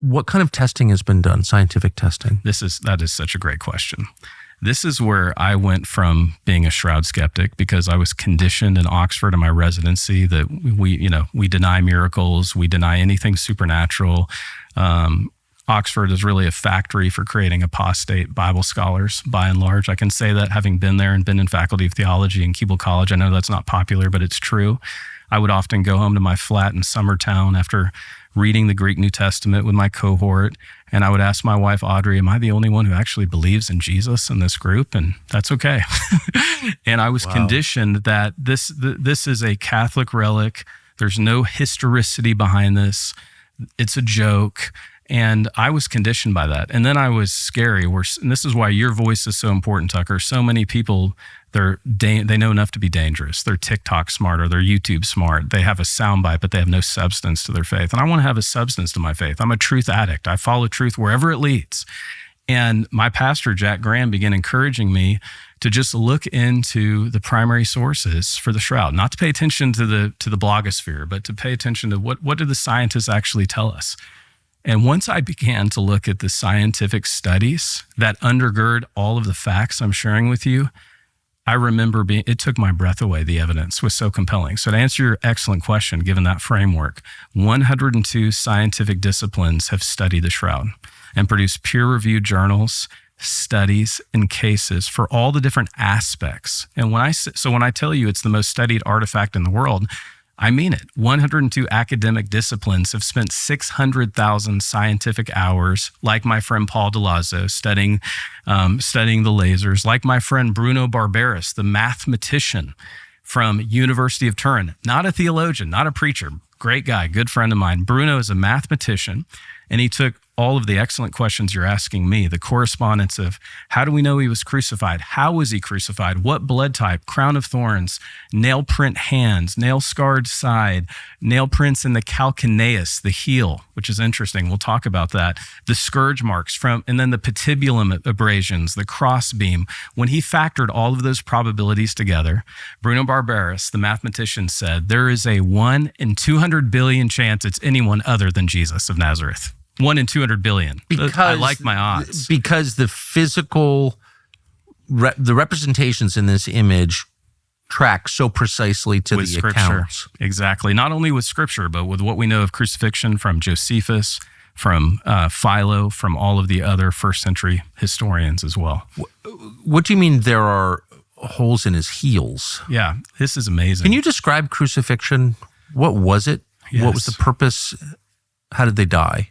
What kind of testing has been done, scientific testing? That is such a great question. This is where I went from being a Shroud skeptic, because I was conditioned in Oxford in my residency that we deny miracles, we deny anything supernatural. Oxford is really a factory for creating apostate Bible scholars, by and large. I can say that having been there and been in faculty of theology in Keble College. I know that's not popular, but it's true. I would often go home to my flat in Summertown after reading the Greek New Testament with my cohort, and I would ask my wife, Audrey, am I the only one who actually believes in Jesus in this group? And that's okay. And I was conditioned that this is a Catholic relic. There's no historicity behind this. It's a joke. And I was conditioned by that. And then I was scary. And this is why your voice is so important, Tucker. So many people, they know enough to be dangerous. They're TikTok smart or they're YouTube smart. They have a soundbite, but they have no substance to their faith. And I want to have a substance to my faith. I'm a truth addict. I follow truth wherever it leads. And my pastor, Jack Graham, began encouraging me to just look into the primary sources for the Shroud, not to pay attention to the blogosphere, but to pay attention to what do the scientists actually tell us. And once I began to look at the scientific studies that undergird all of the facts I'm sharing with you, I remember it took my breath away. The evidence was so compelling. So to answer your excellent question, given that framework, 102 scientific disciplines have studied the Shroud and produced peer-reviewed journals, studies, and cases for all the different aspects. And when I tell you it's the most studied artifact in the world, I mean it. 102 academic disciplines have spent 600,000 scientific hours, like my friend Paul DeLazzo, studying the lasers, like my friend Bruno Barberis, the mathematician from University of Turin, not a theologian, not a preacher, great guy, good friend of mine. Bruno is a mathematician, and he took all of the excellent questions you're asking me, the correspondence of how do we know he was crucified? How was he crucified? What blood type? Crown of thorns, nail print hands, nail scarred side, nail prints in the calcaneus, the heel, which is interesting. We'll talk about that. The scourge marks and then the patibulum abrasions, the crossbeam. When he factored all of those probabilities together, Bruno Barberis, the mathematician, said there is a 1 in 200 billion chance it's anyone other than Jesus of Nazareth. 1 in 200 billion. Because I like my odds. Because the physical, the representations in this image track so precisely to with the scripture. Accounts. Exactly. Not only with scripture, but with what we know of crucifixion from Josephus, from Philo, from all of the other first century historians as well. What do you mean there are holes in his heels? Yeah, this is amazing. Can you describe crucifixion? What was it? Yes. What was the purpose? How did they die?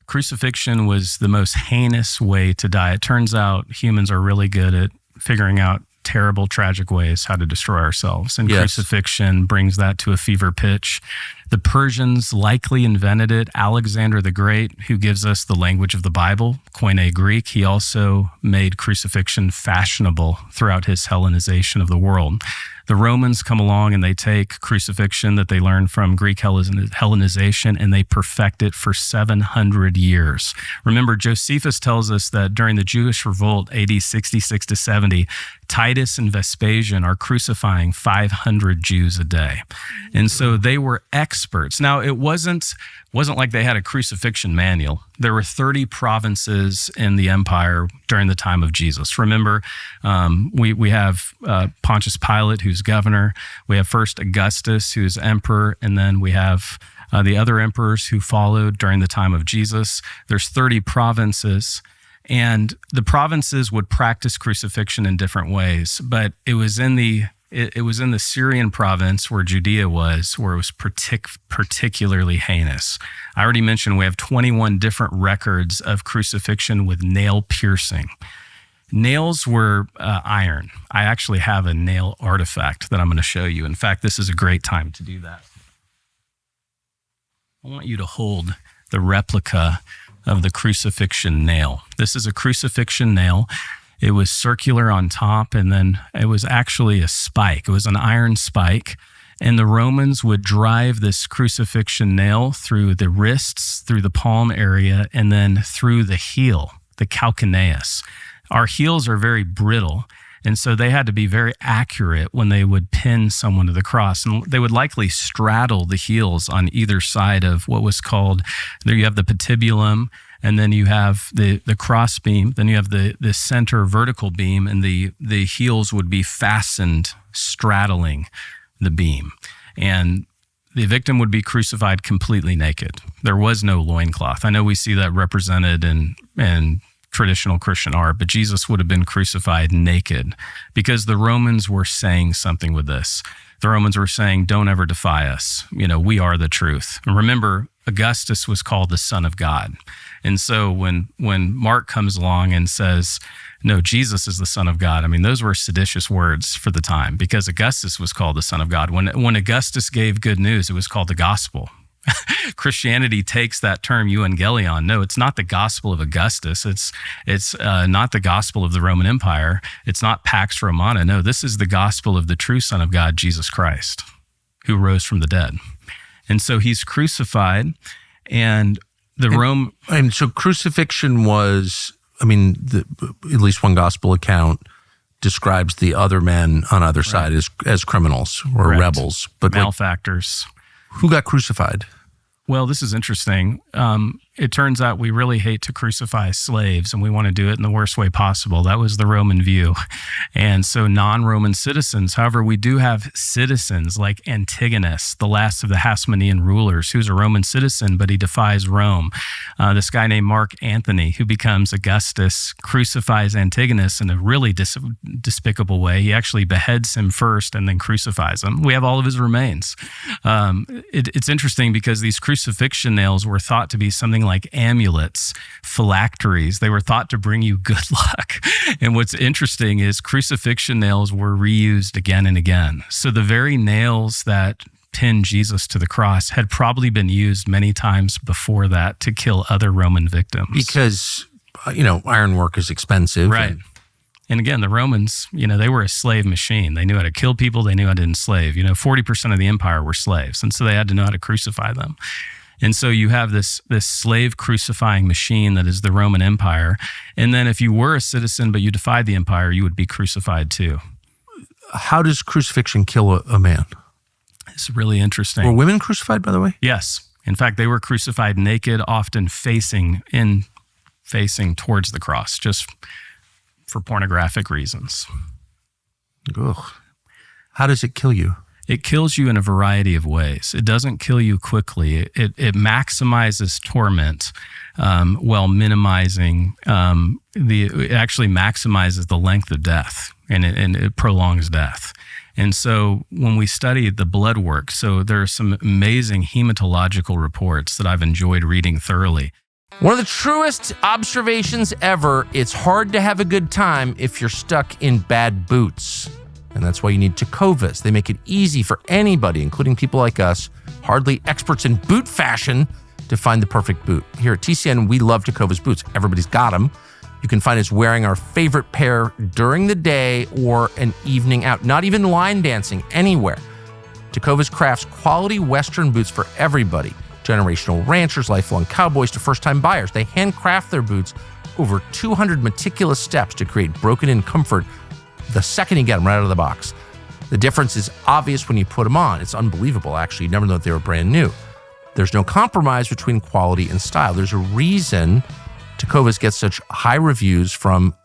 Crucifixion was the most heinous way to die. It turns out humans are really good at figuring out terrible, tragic ways how to destroy ourselves. And crucifixion brings that to a fever pitch. The Persians likely invented it. Alexander the Great, who gives us the language of the Bible, Koine Greek, he also made crucifixion fashionable throughout his Hellenization of the world. The Romans come along and they take crucifixion that they learned from Greek Hellenization and they perfect it for 700 years. Remember, Josephus tells us that during the Jewish revolt, AD 66 to 70, Titus and Vespasian are crucifying 500 Jews a day. And so they were experts. Now, it wasn't like they had a crucifixion manual. There were 30 provinces in the empire during the time of Jesus. Remember, we have Pontius Pilate, who's governor. We have first Augustus, who's emperor. And then we have the other emperors who followed during the time of Jesus. There's 30 provinces. And the provinces would practice crucifixion in different ways. But it was in the Syrian province where Judea was, where it was particularly heinous. I already mentioned we have 21 different records of crucifixion with nail piercing. Nails were iron. I actually have a nail artifact that I'm going to show you. In fact, this is a great time to do that. I want you to hold the replica of the crucifixion nail. This is a crucifixion nail. It was circular on top, and then it was actually a spike. It was an iron spike, and the Romans would drive this crucifixion nail through the wrists, through the palm area, and then through the heel, the calcaneus. Our heels are very brittle, And so they had to be very accurate when they would pin someone to the cross. And they would likely straddle the heels on either side of what was called, there you have the patibulum, and then you have the cross beam, then you have the center vertical beam, and the heels would be fastened, straddling the beam. And the victim would be crucified completely naked. There was no loincloth. I know we see that represented in traditional Christian art, but Jesus would have been crucified naked because the Romans were saying something with this. The Romans were saying, don't ever defy us. We are the truth. And remember, Augustus was called the Son of God. And so when Mark comes along and says, no, Jesus is the Son of God, those were seditious words for the time because Augustus was called the Son of God. When Augustus gave good news, it was called the gospel. Christianity takes that term euangelion. No, it's not the gospel of Augustus. It's not the gospel of the Roman Empire. It's not Pax Romana. No, this is the gospel of the true Son of God, Jesus Christ, who rose from the dead. And so he's crucified, and so crucifixion was, at least one gospel account describes the other men on either side as criminals or rebels, but malefactors. Who got crucified? Well, this is interesting. It turns out we really hate to crucify slaves, and we want to do it in the worst way possible. That was the Roman view. And so non-Roman citizens, however, we do have citizens like Antigonus, the last of the Hasmonean rulers, who's a Roman citizen, but he defies Rome. This guy named Mark Antony, who becomes Augustus, crucifies Antigonus in a really despicable way. He actually beheads him first and then crucifies him. We have all of his remains. It's interesting because these crucifixion nails were thought to be something like amulets, phylacteries. They were thought to bring you good luck. And what's interesting is crucifixion nails were reused again and again. So the very nails that pinned Jesus to the cross had probably been used many times before that to kill other Roman victims. Because, ironwork is expensive. Right. And again, the Romans, they were a slave machine. They knew how to kill people. They knew how to enslave. 40% of the empire were slaves. And so they had to know how to crucify them. And so you have this slave crucifying machine that is the Roman Empire. And then if you were a citizen but you defied the empire, you would be crucified too. How does crucifixion kill a man? It's really interesting. Were women crucified, by the way? Yes. In fact, they were crucified naked, often facing towards the cross, just for pornographic reasons. Ugh. How does it kill you? It kills you in a variety of ways. It doesn't kill you quickly. It maximizes torment while minimizing it actually maximizes the length of death, and it prolongs death. And so when we study the blood work, so there are some amazing hematological reports that I've enjoyed reading thoroughly. One of the truest observations ever, it's hard to have a good time if you're stuck in bad boots. And that's why you need Tecovas. They make it easy for anybody, including people like us, hardly experts in boot fashion, to find the perfect boot. Here at TCN, we love Tecovas boots. Everybody's got them. You can find us wearing our favorite pair during the day or an evening out, not even line dancing, anywhere. Tecovas crafts quality Western boots for everybody. Generational ranchers, lifelong cowboys to first-time buyers. They handcraft their boots over 200 meticulous steps to create broken-in comfort the second you get them right out of the box. The difference is obvious when you put them on. It's unbelievable, actually. You never know that they were brand new. There's no compromise between quality and style. There's a reason Tecovas gets such high reviews from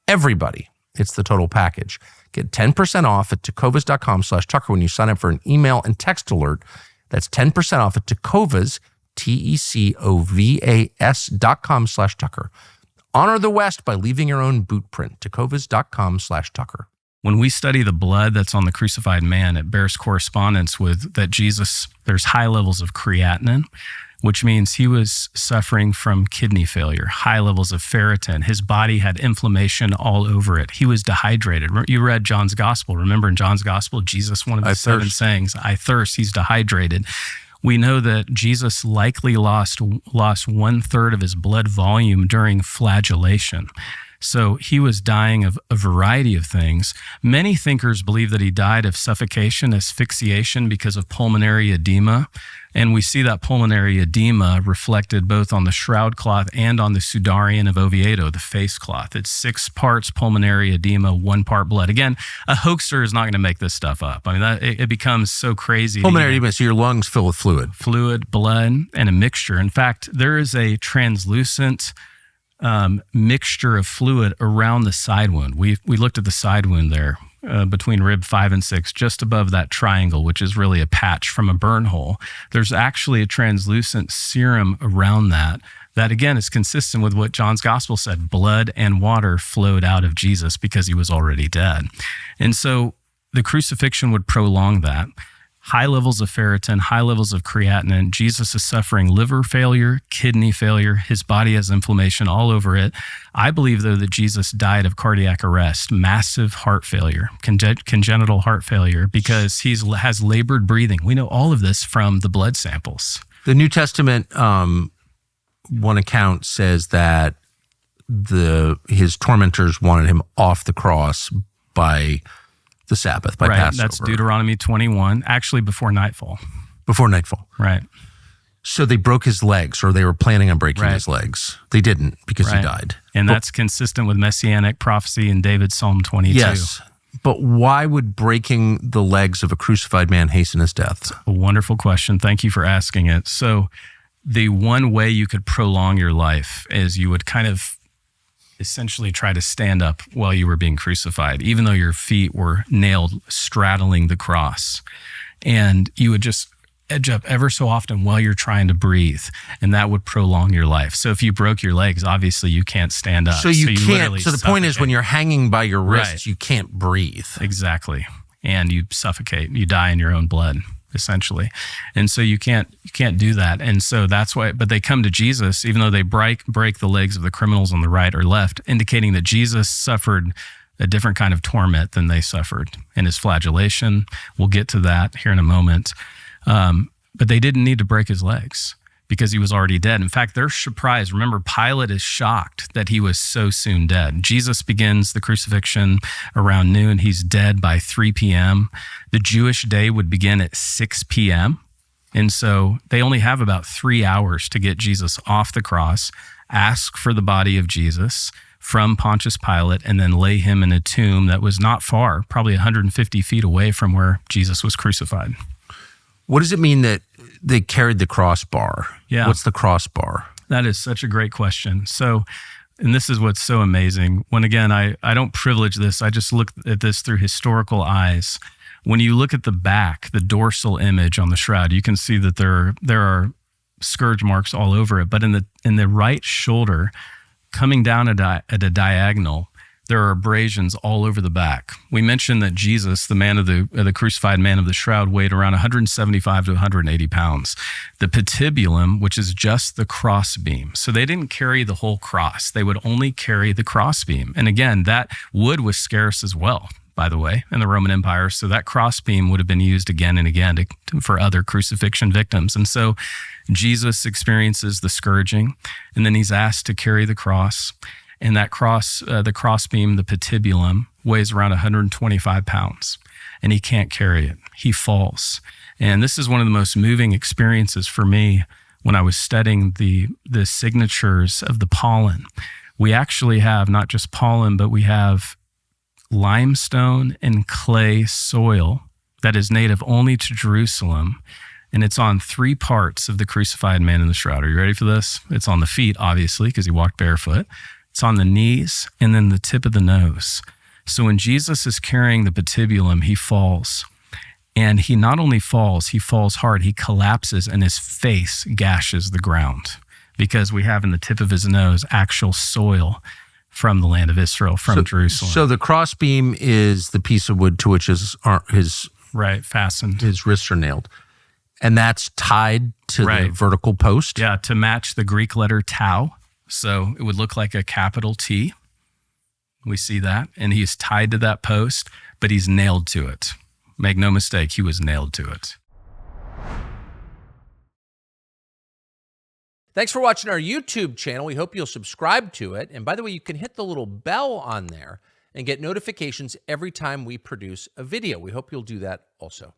everybody. It's the total package. Get 10% off at tecovas.com/Tucker when you sign up for an email and text alert. That's 10% off at Tecovas, TECOVAS.com/Tucker. Honor the West by leaving your own boot print. Tecovas.com/Tucker. When we study the blood that's on the crucified man, it bears correspondence with that Jesus, there's high levels of creatinine, which means he was suffering from kidney failure, high levels of ferritin. His body had inflammation all over it. He was dehydrated. You read John's Gospel. Remember in John's Gospel, Jesus, one of the 7 sayings, I thirst, he's dehydrated. We know that Jesus likely lost 1/3 of his blood volume during flagellation. So he was dying of a variety of things. Many thinkers believe that he died of suffocation, asphyxiation because of pulmonary edema. And we see that pulmonary edema reflected both on the shroud cloth and on the sudarian of Oviedo, the face cloth. It's 6 parts pulmonary edema, 1 part blood. Again, a hoaxer is not going to make this stuff up. I mean, it becomes so crazy. Pulmonary edema, so your lungs fill with fluid. Fluid, blood, and a mixture. In fact, there is a translucent mixture of fluid around the side wound. We looked at the side wound there. Between rib 5 and 6, just above that triangle, which is really a patch from a burn hole. There's actually a translucent serum around that again is consistent with what John's gospel said. Blood and water flowed out of Jesus because he was already dead. And so the crucifixion would prolong that. High levels of ferritin, high levels of creatinine. Jesus is suffering liver failure, kidney failure. His body has inflammation all over it. I believe, though, that Jesus died of cardiac arrest, massive heart failure, congenital heart failure, because he has labored breathing. We know all of this from the blood samples. The New Testament, one account says that his tormentors wanted him off the cross by the Sabbath, by Passover. That's Deuteronomy 21, actually before nightfall. Before nightfall. Right. So they broke his legs, or they were planning on breaking his legs. They didn't, because he died. And that's consistent with messianic prophecy in David's Psalm 22. Yes. But why would breaking the legs of a crucified man hasten his death? A wonderful question. Thank you for asking it. So the one way you could prolong your life is you would kind of essentially try to stand up while you were being crucified, even though your feet were nailed straddling the cross. And you would just edge up ever so often while you're trying to breathe, and that would prolong your life. So if you broke your legs, obviously you can't stand up. So you can't. So the point is, when you're hanging by your wrists, you can't breathe. Exactly. And you suffocate. You die in your own blood, essentially. And so you can't do that. And so that's why, but they come to Jesus, even though they break the legs of the criminals on the right or left, indicating that Jesus suffered a different kind of torment than they suffered in his flagellation. We'll get to that here in a moment. But they didn't need to break his legs because he was already dead. In fact, they're surprised. Remember, Pilate is shocked that he was so soon dead. Jesus begins the crucifixion around noon. He's dead by 3 p.m. The Jewish day would begin at 6 p.m. And so they only have about 3 hours to get Jesus off the cross, ask for the body of Jesus from Pontius Pilate, and then lay him in a tomb that was not far, probably 150 feet away from where Jesus was crucified. What does it mean that they carried the crossbar? Yeah. What's the crossbar? That is such a great question. So, and this is what's so amazing. When, again, I don't privilege this. I just look at this through historical eyes. When you look at the back, the dorsal image on the shroud, you can see that there are scourge marks all over it. But in the right shoulder, coming down at a diagonal, there are abrasions all over the back. We mentioned that Jesus, the crucified man of the shroud, weighed around 175 to 180 pounds. The patibulum, which is just the crossbeam. So they didn't carry the whole cross. They would only carry the crossbeam. And again, that wood was scarce as well, by the way, in the Roman Empire. So that crossbeam would have been used again and again for other crucifixion victims. And so Jesus experiences the scourging, and then he's asked to carry the cross. And that the crossbeam, the patibulum, weighs around 125 pounds, and he can't carry it. He falls. And this is one of the most moving experiences for me when I was studying the signatures of the pollen. We actually have not just pollen, but we have limestone and clay soil that is native only to Jerusalem. And it's on 3 parts of the crucified man in the shroud. Are you ready for this? It's on the feet, obviously, because he walked barefoot. It's on the knees and then the tip of the nose. So when Jesus is carrying the patibulum, he falls. And he not only falls, he falls hard. He collapses and his face gashes the ground because we have in the tip of his nose actual soil from the land of Israel, from Jerusalem. So the crossbeam is the piece of wood to which his fastened. His wrists are nailed. And that's tied to the vertical post? Yeah, to match the Greek letter tau. So it would look like a capital T. We see that. And he's tied to that post, but he's nailed to it. Make no mistake, he was nailed to it. Thanks for watching our YouTube channel. We hope you'll subscribe to it. And by the way, you can hit the little bell on there and get notifications every time we produce a video. We hope you'll do that also.